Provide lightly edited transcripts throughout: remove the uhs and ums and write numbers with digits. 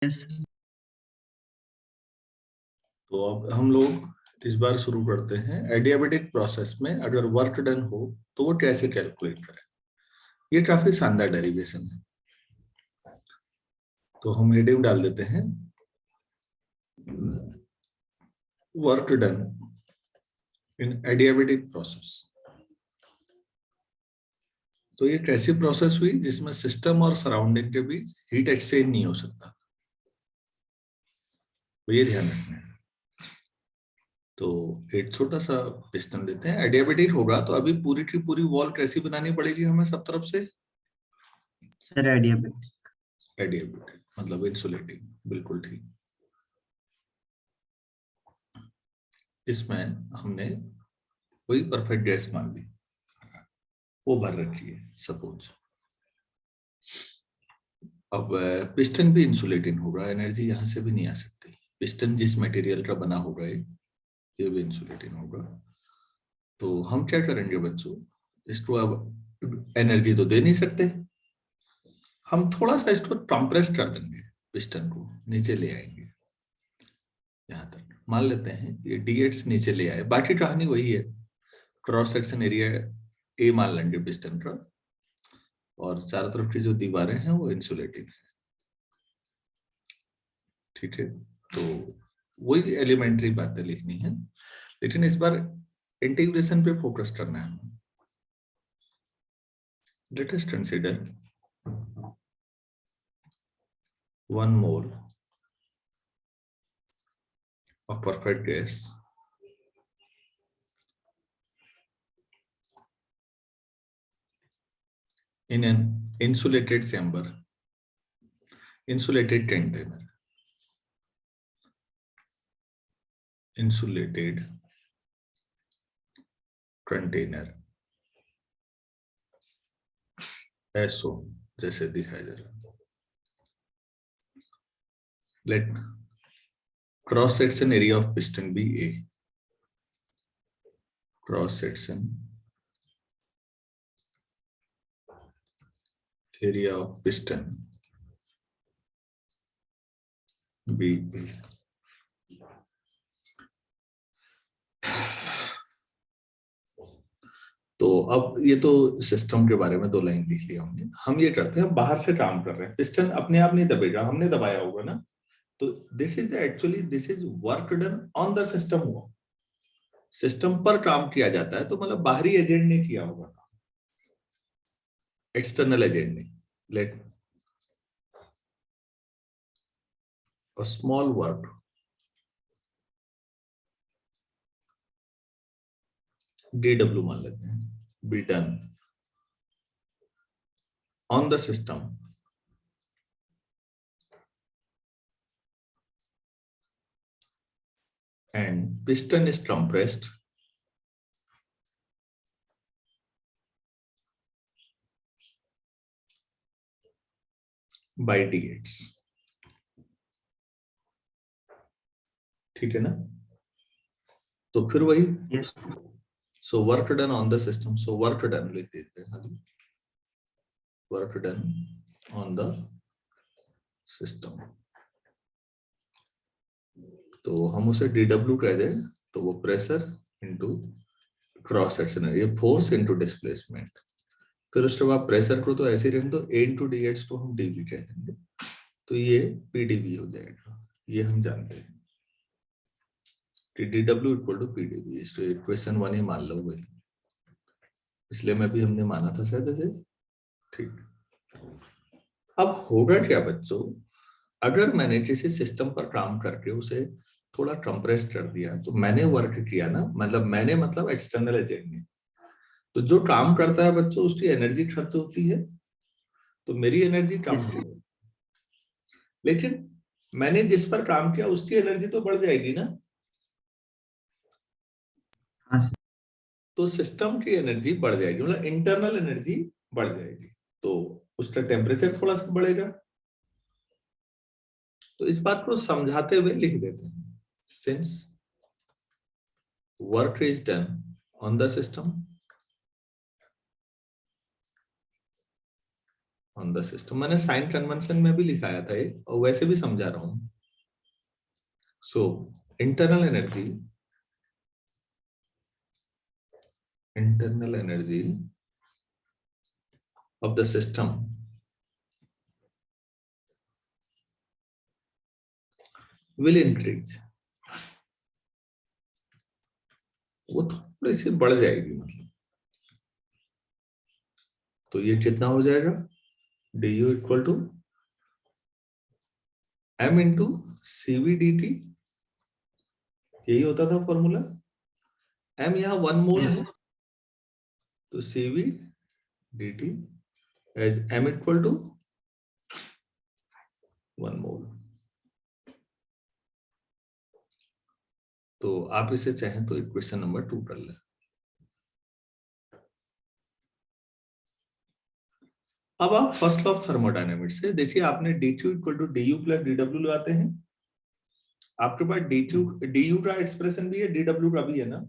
Yes. तो अब हम लोग इस बार शुरू करते हैं एडियाबेटिक प्रोसेस में अगर वर्क डन हो तो वो कैसे कैलकुलेट करें। ये काफी शानदार डेरिवेशन है, तो हम हेडिंग डाल देते हैं work done in adiabatic process. तो ये कैसी प्रोसेस हुई जिसमें सिस्टम और सराउंडिंग के बीच हीट एक्सचेंज नहीं हो सकता, तो ये ध्यान रखना है। तो एक छोटा सा पिस्टन लेते हैं, एडियाबेटिक होगा तो अभी पूरी की पूरी वॉल कैसी बनानी पड़ेगी हमें सब तरफ से? Sir adiabatic. एडियाबेटिक मतलब इंसुलेटिंग, बिल्कुल ठीक। इसमें हमने कोई परफेक्ट गैस मान ली, वो भर रखी है सपोज। अब पिस्टन भी इंसुलेटिंग होगा, एनर्जी यहां से भी नहीं आ सकती। पिस्टन जिस मटेरियल का बना होगा ये भी इंसुलेटिंग होगा। तो हम क्या करेंगे बच्चों, इसको अब एनर्जी तो दे नहीं सकते, हम थोड़ा सा इसको कंप्रेस कर देंगे, पिस्टन को नीचे ले आएंगे। यहां तक मान लेते हैं ये डी8 नीचे ले आए, बाकी कहानी वही है। क्रॉस सेक्शन एरिया ए मान लेंगे पिस्टन का, और चारों तरफ की जो दीवारें हैं वो इंसुलेटिंग है, ठीक है। तो वही एलिमेंट्री बातें लिखनी है, लेकिन इस बार इंटीग्रेशन पे फोकस करना है हमें। Let us consider 1 mole of perfect gas in an insulated chamber, insulated container, insulated container, SO जैसे दिखाया जा रहा है। Let cross section area of piston be A. Cross section area of piston be A. तो अब ये तो system के बारे में 2 लाइन लिख लिया हमने। हम ये करते हैं, बाहर से काम कर रहे हैं, पिस्टन अपने आप नहीं दबेगा, हमने दबाया होगा ना। तो this is actually this is work done on the system. हुआ सिस्टम पर काम किया जाता है, तो मतलब बाहरी एजेंट ने किया होगा, एक्सटर्नल एजेंट ने। Let a small work DW मान लेते हैं, be done on the system and piston is compressed by D8. ठीक है ना? तो फिर वही yes. So work done on the system, so work done लिख देते हैं, work done on the system. तो हम उसे DW कह दें, तो वो pressure into cross section area, force into displacement. फिर उसके बाद प्रेशर को तो ऐसे ही रहने दो, A इंटू DH को हम DV कह देंगे, तो ये PDV हो जाएगा। ये हम जानते हैं कि DW इक्वल टू PDV, इसको इक्वेशन 1 ही मान लो वही, इसलिए मैं भी हमने माना था शायद ऐसे, ठीक। अब होगा क्या बच्चों, अगर मैंने किसी सिस्टम पर काम करके उसे थोड़ा कंप्रेस कर दिया, तो मैंने वर्क किया ना, मतलब एक्सटर्नल एजेंट ने। तो जो काम करता है बच्चों, उसकी एनर्जी खर्च होती है, तो मेरी एनर्जी कम Yes. हुई, लेकिन मैंने जिस पर काम किया उसकी एनर्जी तो बढ़ जाएगी ना। हाँ सर। तो सिस्टम की एनर्जी बढ़ जाएगी, मतलब इंटरनल एनर्जी बढ़ जाएगी, तो उसका टेम्परेचर थोड़ा सा बढ़ेगा। तो इस बात को समझाते हुए लिख देते हैं, since work is done on the system on the system. मैंने साइन कन्वेंशन में भी लिखाया था ये, और वैसे भी समझा रहा हूं। So internal energy of the system will increase, वो थोड़ी सी बढ़ जाएगी मतलब। तो ये कितना हो जाएगा, du equal to m into cv dt, यही होता था फॉर्मूला। m यहाँ 1 मोल Yes. है, तो cv dt as m equal to 1 मोल। तो आप इसे चाहें तो इक्वेशन नंबर 2 कर लें। अब आप फर्स्ट लॉ ऑफ थर्मोडायनेमिक्स से देखिए, आपने dq equal to du plus dw लगाते हैं। आपके पास du का एक्सप्रेशन भी है, dw का भी है ना।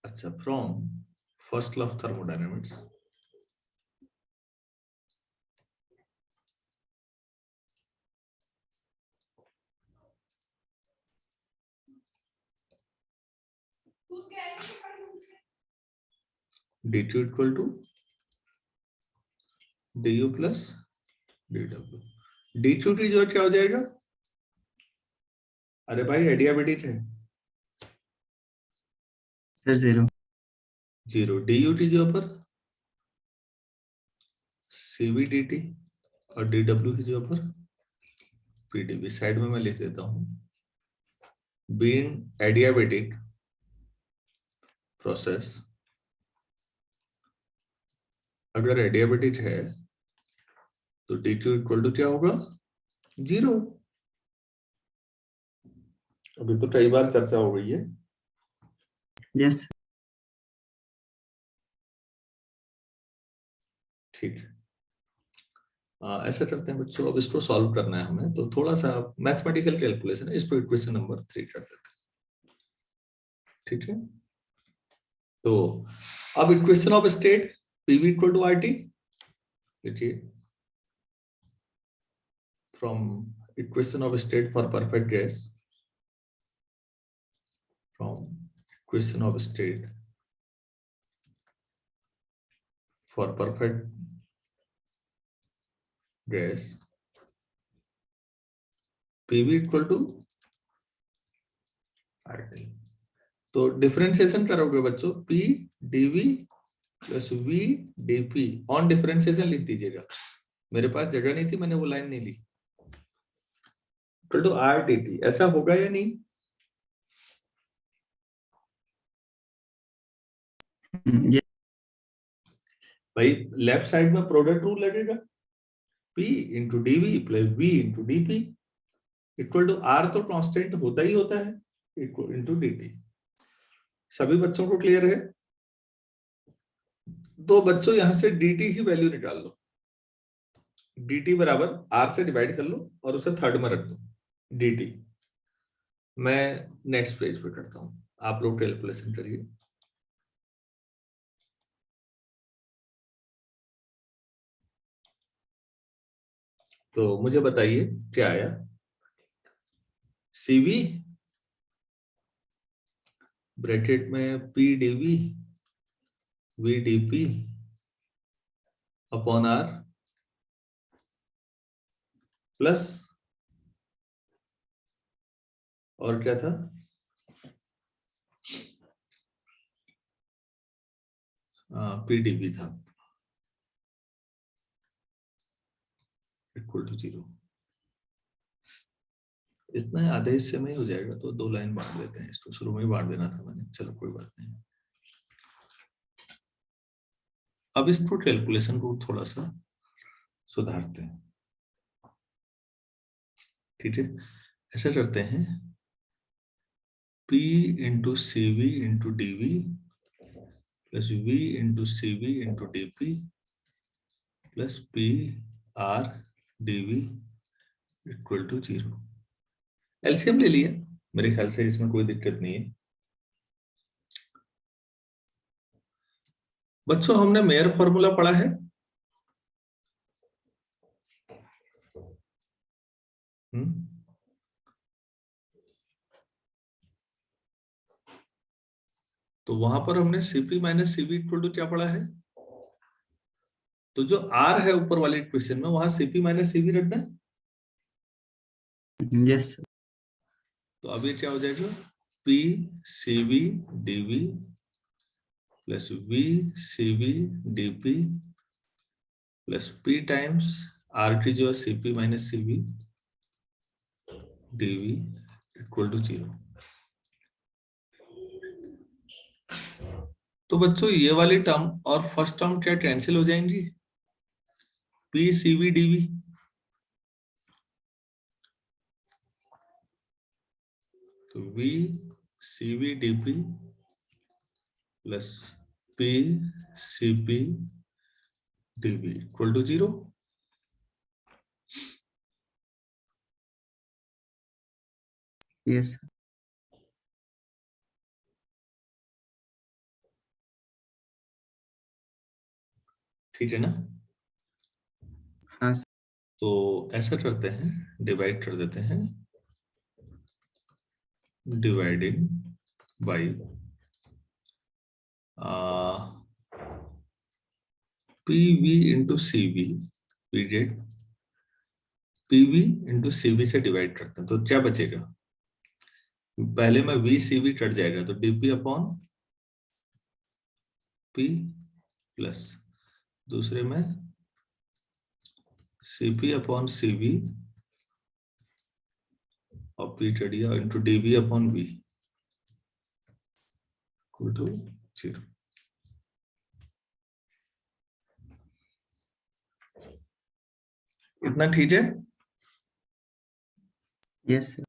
अच्छा, from first law of thermodynamics dq equal to du plus dw। dq जो क्या हो जाएगा, अरे भाई एडियाबेटिक है, Sir, 0. 0। du जो पर cv dt और dw जो पर pdv। साइड में मैं लिख देता हूं, बीइंग एडियाबेटिक प्रोसेस, अगर एडियाबेटिक है तो dq इक्वल टू क्या होगा, 0। अभी तो कई बार चर्चा हो गई है। Yes. ठीक है, ऐसा करते हैं बच्चों, अब इसको सॉल्व करना है हमें, तो थोड़ा सा मैथमेटिकल कैलकुलेशन है, इसको इक्वेशन नंबर 3 कर देते हैं। ठीक है, तो अब equation of state PV equal to RT लिखिए, from equation of state for perfect gas, from equation of state for perfect gas PV equal to RT. तो डिफरेंशिएशन करोगे बच्चों, P DV plus V DP, on differentiation लिख दीजिएगा, मेरे पास जगह नहीं थी, मैंने वो लाइन नहीं ली। Equal to R D T, ऐसा होगा या नहीं? Yes. भाई लेफ्ट साइड में प्रोडक्ट रूल लगेगा, P into DV plus V into DP equal to R, तो कांस्टेंट होता ही होता है, इक्वल इंटू dt। सभी बच्चों को क्लियर है? तो बच्चों यहां से dt की वैल्यू निकाल लो, dt बराबर r से डिवाइड कर लो और उसे थर्ड में रख दो, dt। मैं नेक्स्ट पेज पे करता हूं, आप लोग कैलकुलेशन करिए। तो मुझे बताइए क्या आया, cv ब्रैकेट में p dv v dp upon r plus, और क्या था, pdv था, इक्वल टू 0। इतना आधे हिस्से में ही हो जाएगा, तो 2 लाइन बांट देते हैं इसको, शुरू में ही बांट देना था मैंने, चलो कोई बात नहीं। अब इसको कैलकुलेशन को थोड़ा सा सुधारते हैं, ठीक है। ऐसा करते हैं, P into C V into D V plus V into C V into D P plus P R D V equal to 0। LCM ले लिया, मेरे ख्याल से इसमें कोई दिक्कत नहीं है। बच्चों हमने मेयर फॉर्मूला पढ़ा है, तो वहां पर हमने Cp minus Cv equal to क्या पढ़ा है? तो जो R है ऊपर वाले इक्वेशन में वहां Cp माइनस Cv रखना है। yes, तो अब ये क्या हो जाएगा? P Cv dV plus V Cv dP plus P times R की जो है Cp minus Cv dV equal to 0। तो बच्चों ये वाली टर्म और फर्स्ट टर्म क्या कैंसिल हो जाएंगी? P Cv dV, तो V Cv dP plus P Cp dV equal to 0। yes, ठीक है ना? हाँ sir, तो ऐसा करते हैं, डिवाइड कर देते हैं, dividing by PV into CV, period PV into CV से डिवाइड करते हैं तो क्या बचेगा? पहले में VCV कट जाएगा तो DP अपॉन P प्लस दूसरे में CP अपॉन CV और P कट गया into DV upon V equal to 0। इतना ठीक है? yes sir,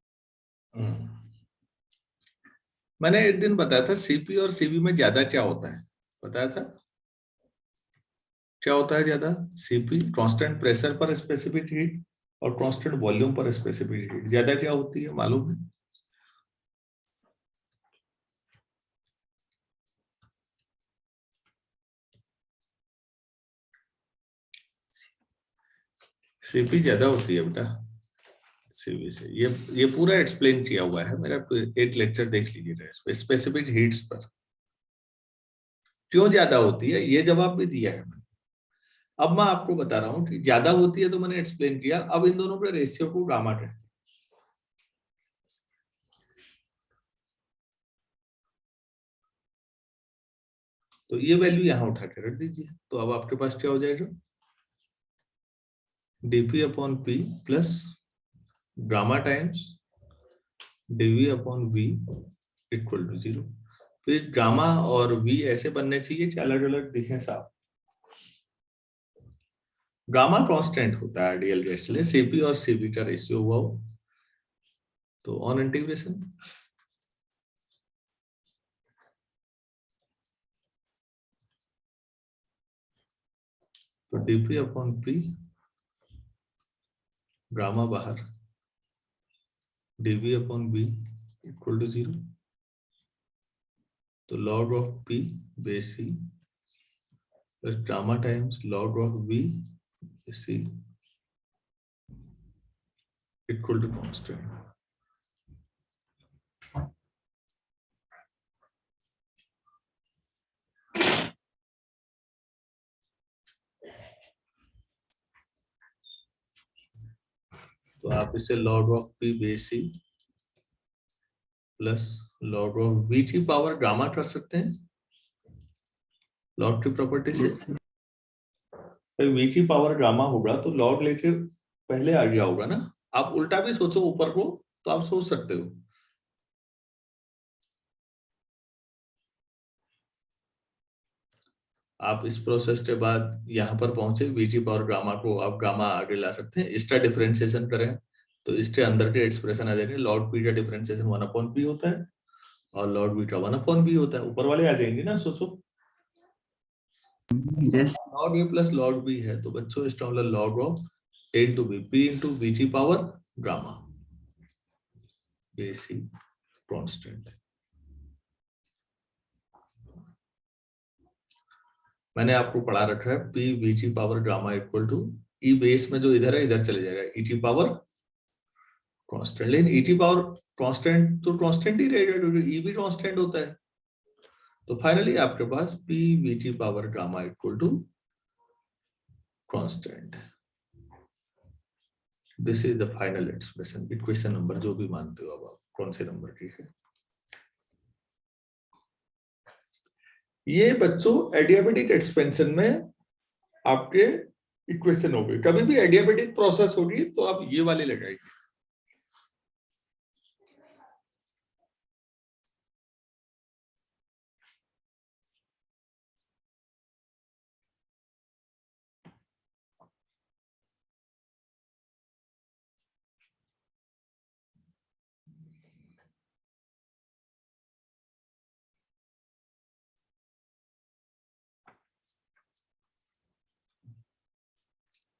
मैंने एक दिन बताया था सीपी और सीवी में ज्यादा क्या होता है, बताया था क्या होता है ज्यादा? सीपी कांस्टेंट प्रेशर पर स्पेसिफिक हीट और कांस्टेंट वॉल्यूम पर स्पेसिफिक हीट, ज्यादा क्या होती है मालूम है? सीपी ज्यादा होती है बेटा सीवी से। ये पूरा एक्सप्लेन किया हुआ है मेरा, एक लेक्चर देख लीजिएगा स्पेसिफिक हीट्स पर क्यों ज्यादा होती है, ये जवाब भी दिया है मैंने। अब मैं आपको बता रहा हूँ कि ज्यादा होती है तो मैंने एक्सप्लेन किया, अब इन दोनों के रेशियो को गामा कहते हैं। तो ये वैल्यू यहाँ उठा के रख दीजिए, तो अब आपके पास क्या हो जाएगा? dp upon p plus gamma times dv upon v equal to 0। फिर गामा और v ऐसे बनने चाहिए कि अलग अलग दिखें साफ। गामा कांस्टेंट होता है आइडियल गैस के लिए, cp और cv का रेशियो हुआ हो तो ऑन इंटीग्रेशन तो dp अपॉन p गामा बाहर dv upon v equal to 0। तो log of p base c plus gamma times log of v base c equal to constant. तो आप इसे log of p base c plus log of v की power gamma कर सकते हैं log की property से। yes sir, v की पावर गामा होगा तो log लेके पहले आ गया होगा ना। आप उल्टा भी सोचो ऊपर को तो आप सोच सकते हो। आप इस प्रोसेस के बाद यहाँ पर पहुंचे, v की पावर गामा को आप गामा आगे ला सकते हैं, इसका डिफरेंशिएशन करें तो इसके अंदर के एक्सप्रेशन आ जाएंगे। log p का डिफरेंशिएशन 1/p होता है और log v का 1/b होता है, ऊपर वाले आ जाएंगे ना। सोचो yes, log a plus log b है तो बच्चों इसका मतलब log of a into b, p into v की पावर गामा बेसिक कांस्टेंट। मैंने आपको पढ़ा रखा है p v की power gamma equal to e base में जो इधर है इधर चले जाएगा e की पावर कांस्टेंट, लेकिन ई टी पावर कांस्टेंट तो कांस्टेंट ही रहेगा क्योंकि ई भी कांस्टेंट होता है। तो फाइनली आपके पास P V T power gamma equal to constant. This is the final expression, equation number जो भी मानते हो अब आप कौन से नंबर की है। ये बच्चों एडियाबेटिक एक्सपेंशन में आपके इक्वेशन हो गई। कभी भी एडियाबेटिक प्रोसेस होगी तो आप ये वाले लगाएंगे।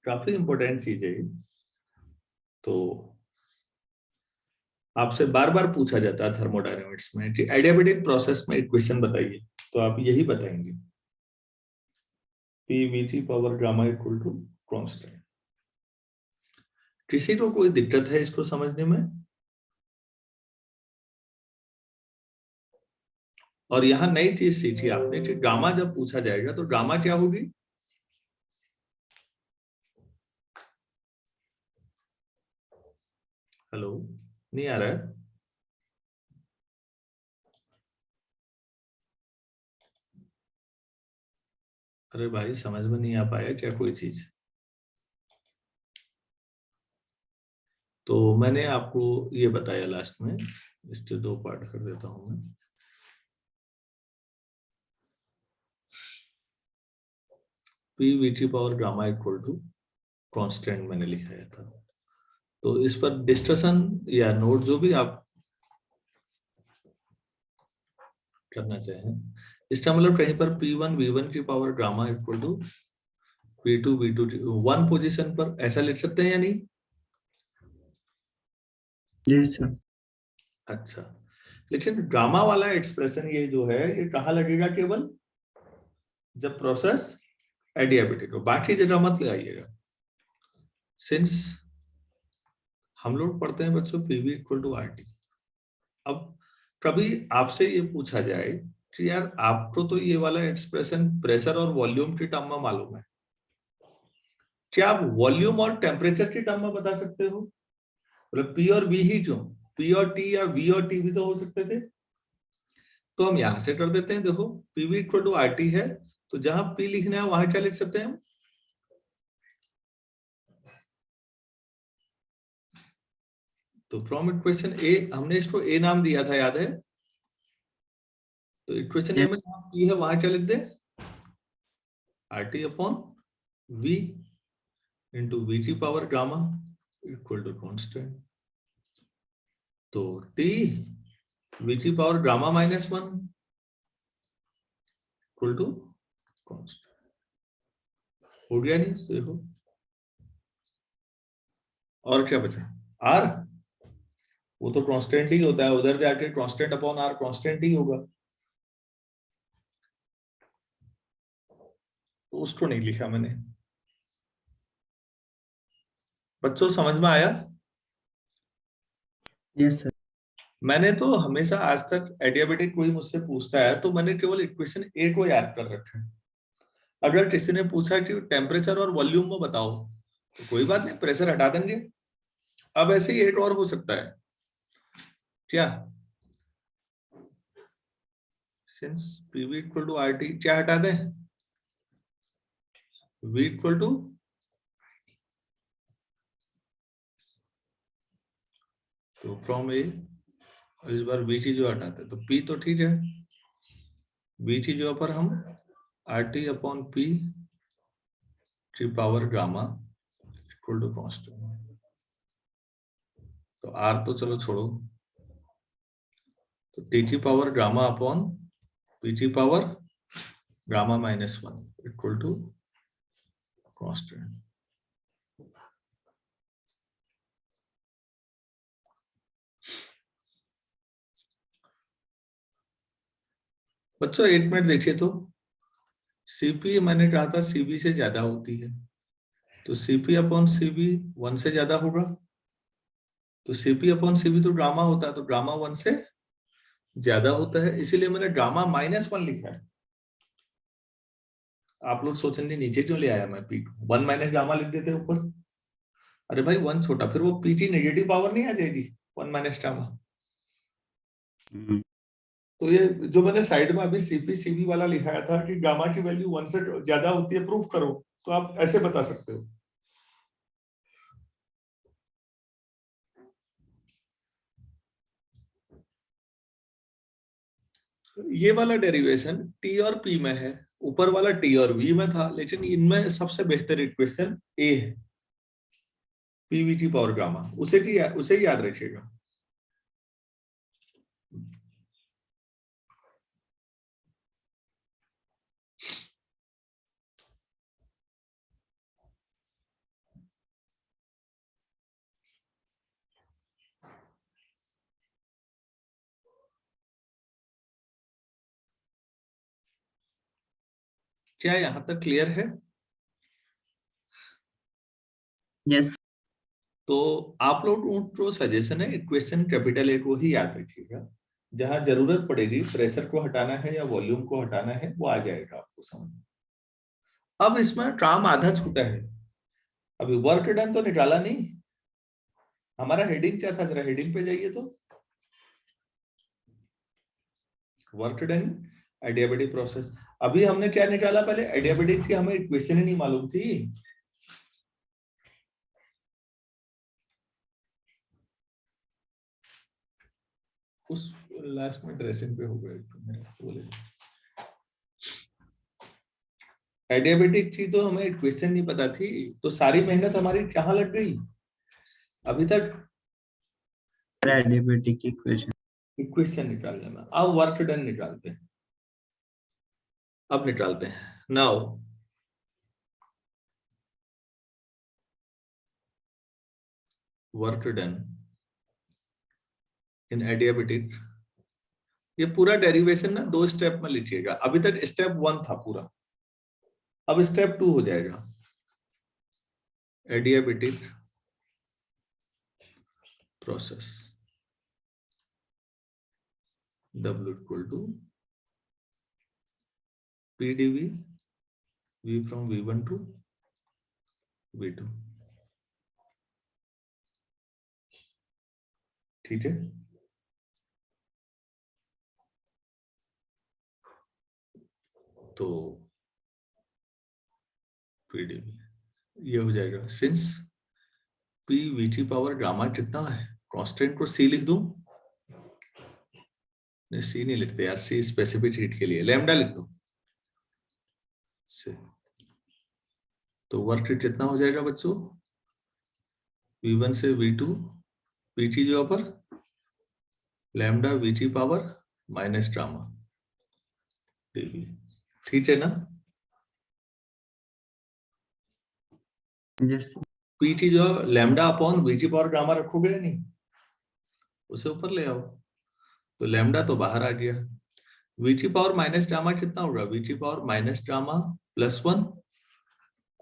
काफी इंपॉर्टेंट चीज है। तो आपसे बार बार पूछा जाता है थर्मोडायनेमिक्स में कि एडियाबेटिक प्रोसेस में इक्वेशन बताइए, तो आप यही बताएंगे P V T power gamma equal to constant. किसी को कोई दिक्कत है इसको समझने में? और यहाँ नई चीज सीखी आपने कि गामा जब पूछा जाएगा तो गामा क्या होगी? हेलो, नहीं आ रहा है? अरे भाई समझ में नहीं आ पाया क्या कोई चीज? तो मैंने आपको ये बताया लास्ट में, इसके दो पार्ट कर देता हूं मैं। P V T power gamma equal to constant मैंने लिखाया था। तो इस पर डिस्कशन या नोट जो भी आप करना चाहें, इसका मतलब कहीं पर P1 V1 की power gamma equal to P2 V2 one position पर ऐसा लिख सकते हैं या नहीं? जी सर। अच्छा, लेकिन गामा वाला एक्सप्रेशन ये जो है ये कहाँ लगेगा? केवल जब प्रोसेस एडियाबेटिक हो, बाकी जगह मत लगाइएगा। सिंस हम लोग पढ़ते हैं बच्चों PV equal to R T. अब कभी आपसे ये पूछा जाए कि यार आपको तो ये वाला एक्सप्रेशन प्रेशर और वॉल्यूम की टर्म में मालूम है, क्या आप वॉल्यूम और टेम्परेचर की टर्म में बता सकते हो? मतलब पी और वी ही क्यों, पी और टी या वी और टी भी तो हो सकते थे। तो हम यहां से कर देते हैं, देखो PV equal to R T है, तो जहां पी लिखना है वहां क्या लिख सकते हैं हम? तो फ्रॉम इक्वेशन ए, हमने इसको ए नाम दिया था याद है? तो इक्वेशन ए में जहां पी है वहां क्या लिख दे? R T upon V into V T power gamma equal to constant. तो T V T power gamma minus one equal to constant. हो गया नहीं? देखो और क्या बचा? आर, वो तो कांस्टेंट ही होता है, उधर जाके कांस्टेंट अपॉन आर कांस्टेंट ही होगा, तो उसको नहीं लिखा मैंने। बच्चों समझ में आया? Yes sir. मैंने तो हमेशा आज तक एडियाबेटिक कोई मुझसे पूछता है तो मैंने केवल इक्वेशन ए को याद कर रखा है। अगर किसी ने पूछा कि टेम्परेचर और वॉल्यूम में बताओ तो कोई बात नहीं, प्रेशर हटा देंगे। अब ऐसे ही एक और हो सकता है क्या? Since PV equal to R T, क्या हटा दें? वी इक्वल टू, तो फ्रॉम ए, इस बार वी टी जो हटाते तो पी तो ठीक है, वी टी जो पर हम आर टी अपॉन पी की power gamma equal to constant. तो आर तो चलो छोड़ो, तो T T power gamma upon P T power gamma minus one equal to constant. बच्चों एक मिनट देखिए, तो सीपी मैंने कहा था सीबी से ज्यादा होती है, तो सीपी अपॉन सीबी 1 से ज्यादा होगा, तो सीपी अपॉन सीवी तो ड्रामा होता है, तो ड्रामा 1 से ज्यादा होता है, इसीलिए मैंने ड्रामा -1 लिखा है। आप लोग सोचेंगे नीचे क्यों ले आया मैं P2, 1 माइनस ड्रामा लिख देते ऊपर। अरे भाई 1 छोटा, फिर वो पीटी नेगेटिव पावर नहीं आ जाएगी 1 माइनस ड्रामा। तो ये जो मैंने साइड में अभी सीपी सीवी वाला लिखाया था कि गामा की वैल्यू 1 से ज्यादा होती है, प्रूफ करो, तो आप ऐसे बता सकते हो। ये वाला डेरिवेशन टी और पी में है, ऊपर वाला टी और वी में था, लेकिन इनमें सबसे बेहतर इक्वेशन ए है, पीवीटी पावर गामा, उसे ही याद रखिएगा। क्या यहां तक क्लियर है? यस। तो आप लोग जो सजेशन है, इक्वेशन कैपिटल ए को ही याद रखिएगा, जहां जरूरत पड़ेगी प्रेशर को हटाना है या वॉल्यूम को हटाना है, वो आ जाएगा आपको समझ में। अब इसमें काम आधा छूटा है, अभी वर्क डन तो निकाला नहीं, हमारा हेडिंग क्या था, जरा हेडिंग पे जाइए तो। वर्क डन एडियाबेटिक प्रोसेस, अभी हमने क्या निकाला, पहले एडियाबेटिक की हमें इक्वेशन ही नहीं मालूम थी। उस लास्ट में ड्रेसिंग पे हो गए, एडियाबेटिक थी तो हमें इक्वेशन नहीं पता थी, तो सारी मेहनत हमारी कहाँ लग गई अभी तक, एडियाबेटिक इक्वेशन निकालने में। अब वर्क डन निकालते हैं, अब निकालते हैं। Now work done in adiabatic, ये पूरा डेरिवेशन ना 2 स्टेप में लिखिएगा, अभी तक स्टेप 1 था पूरा, अब स्टेप 2 हो जाएगा। Adiabatic process W equal to PdV, V from V1 to V2, ठीक है। तो PdV ये हो जाएगा, since P VT power gamma कितना है, कांस्टेंट को C लिख दूं, नहीं C नहीं लिखते यार, C स्पेसिफिक हीट के लिए, लैम्डा लिख दो से। तो वर्क कितना हो जाएगा बच्चों, V1 से V2 PT जो पर lambda VT power minus gamma dV, ठीक है ना। यस। PT जो lambda upon VT power gamma रखोगे या नहीं, उसे ऊपर ले आओ, तो लैम्डा तो बाहर आ गया, VT पावर माइनस गामा कितना होगा, VT power minus gamma +1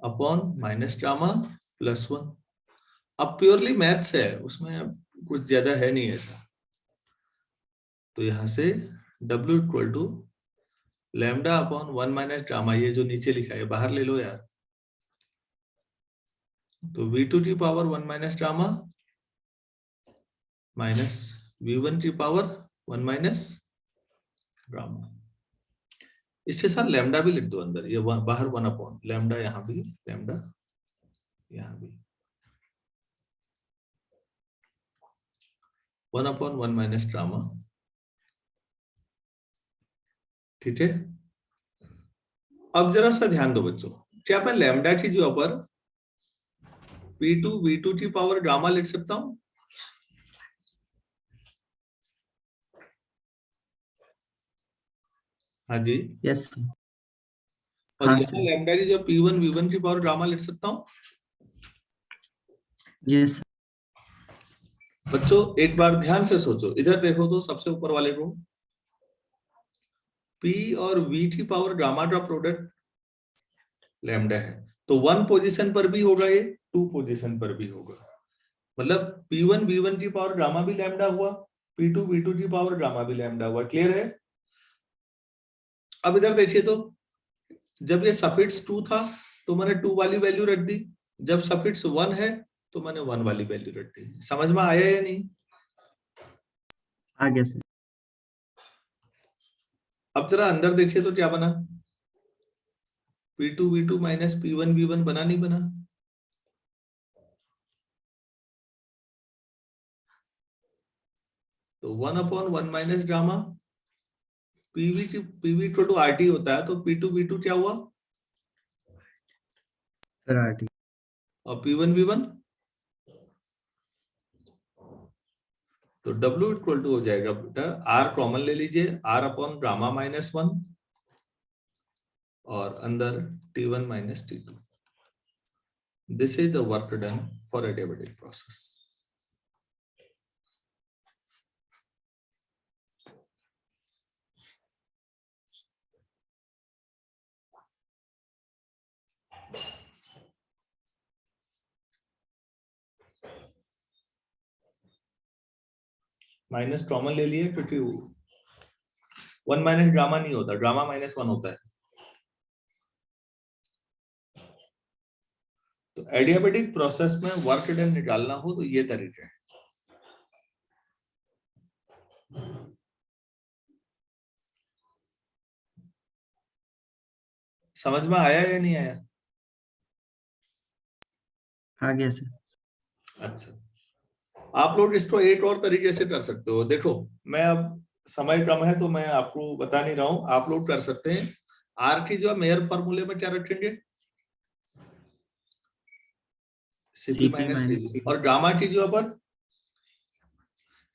upon minus gamma +1। अब प्योरली मैथ्स है, उसमें कुछ ज्यादा है नहीं ऐसा, तो यहां से W equal to lambda upon 1 minus gamma, ये जो नीचे लिखा है बाहर ले लो यार, तो V2 की power 1 minus gamma minus V1 की पावर 1 माइनस गामा, इसके साथ लैम्डा भी लिख दो अंदर, ये बाहर 1 अपॉन लैम्डा, यहाँ भी लैम्डा, यहाँ भी 1 अपॉन 1 माइनस गामा, ठीक है। अब जरा सा ध्यान दो बच्चों, क्या मैं लैम्डा की जो अपर P2 V2 की पावर गामा लिख सकता हूं, हाँ जी यस। और हाँ यहाँ लैम्डा की जो P1 V1 की पावर गामा लिख सकता हूं। यस। बच्चों एक बार ध्यान से सोचो, इधर देखो तो सबसे ऊपर वाले को, P और V की पावर गामा का प्रोडक्ट लैम्डा है, तो 1 पोजीशन पर भी होगा, ये 2 पोजीशन पर भी होगा, मतलब P1 V1 की पावर गामा भी लैम्डा हुआ, P2 V2 की पावर गामा भी लैम्डा हुआ। क्लियर है? अब इधर देखिए तो जब ये सफिक्स 2 था तो मैंने 2 वाली वैल्यू रख दी, जब सफिक्स 1 है तो मैंने 1 वाली वैल्यू रख दी। समझ में आया या नहीं? आ गया सर। अब जरा अंदर देखिए तो क्या बना, P2 V2 minus P1 V1 बना नहीं बना? तो 1/1 minus gamma, PV equal to RT होता है, तो P2 V2 क्या हुआ? Sir RT। और P1 V1 तो W इक्वल टू हो जाएगा बेटा, R कॉमन ले लीजिए, R अपॉन गामा माइनस 1 और अंदर T1 minus T2। This is the work done for adiabatic process. Minus common ले लिए क्योंकि 1 माइनस गामा नहीं होता, गामा माइनस 1 होता है। तो एडियाबेटिक प्रोसेस में वर्क डन निकालना हो तो ये तरीके हैं। समझ में आया या नहीं आया? आ गया सर। अच्छा, आप लोग इसको एक और तरीके से कर सकते हो। देखो मैं अब समय कम है तो मैं आपको बता नहीं रहा हूं, आप लोग कर सकते हैं। आर की जो है मेयर फॉर्मूले में क्या रखेंगे? CP minus CV. और गामा की जो अपन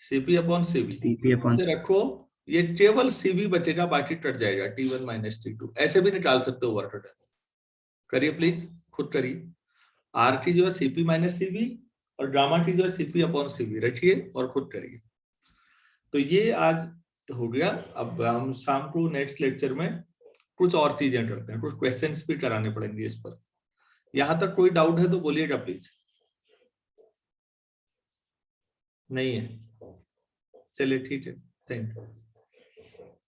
CP upon CV CP upon से रखो, ये केवल सीवी बचेगा, बाकी कट जाएगा, T1 माइनस T2। ऐसे भी निकाल सकते हो वर्क डन। करिए प्लीज, खुद करिए। आर की जो है सीपी माइनस सीवी और गामा की जो है सीपी अपॉन सीवी रखिए और खुद करिए। तो ये आज हो गया। अब हम शाम को नेक्स्ट लेक्चर में कुछ और चीजें करते हैं, कुछ क्वेश्चंस भी कराने पड़ेंगे इस पर। यहां तक कोई डाउट है तो बोलिएगा प्लीज। नहीं है? चलिए ठीक है, थैंक यू।